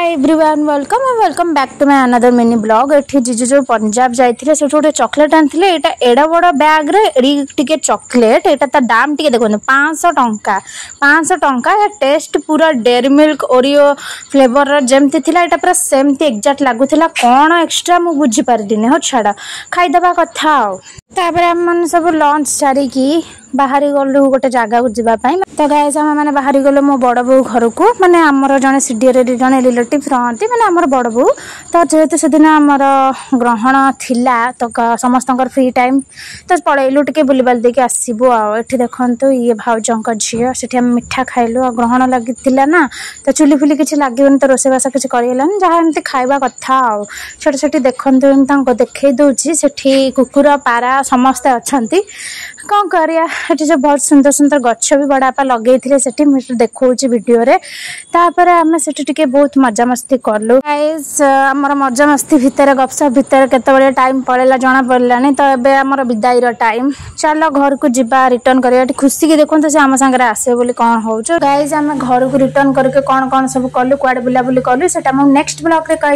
Hi everyone welcome back to my another mini blog. एठी जीजू जो पंजाब जाइथिले से गोटे चॉकलेट आनथिले। एटा एडा बड़ बैग रे एडी टिके चॉकलेट। एटा ता दाम टिके देखो 500 टंका 500 टंका। या टेस्ट पूरा डेयरी मिल्क ओरियो फ्लेवर र जेमती थिला एटा पूरा सेमती एग्जैक्ट लागुथिला। कोन एक्स्ट्रा मु बुझी पारदिने हो छाड़ा खाई दबा कथा हो। तापर हम मन सब लंच सारी की बाहरी गलु गोटे जगह को जीवा पाई। तो गाइस हम माने बाहरी गलो मो बड़ बो घर को माने हमर जने सीडीए रे जने रिलेटिव रहंती माने हमर बड़ बो। तो जेहेतु से दिन हमर ग्रहण थिला तो समस्तंकर फ्री टाइम तो पळैलु टिके बुलीबाल देके आसीबो। आ एठी देखंतु ये भाउजंक झियो सेठी हम मिठा खाइलु। आ ग्रहण लागितिला ना तो चुली फुली किछि लागिबन तो रोसे बासा किछि करियलन जहा एमती खाइबा कथा। आ छोटे छोटे देखंतु तांको देखै दोछि सेठी कुकुर पारा समस्त अछंती। कौन करिया एठी जो बहुत सुंदर सुंदर गच्छ भी बड़ापा लगे सेठी देखो वीडियो रे। तापर आमे सेठी टिके बहुत मजा मस्ती करलु। गाइस हमर मजा मस्ती भितर गपसप भितर केतबेले टाइम पळेला जणा पड़लानी। तो एबे हमर विदाई रो टाइम चलो घर को जिबा रिटर्न करिया। एठी खुशी की देखो से हम संगे आसे बोली कोन होउछ। गाइस आमे घर को रिटर्न करके कोन कोन सब करलु कुआडे बुला बुली करलु सेटा हम नेक्स्ट ब्लॉग रे कहि।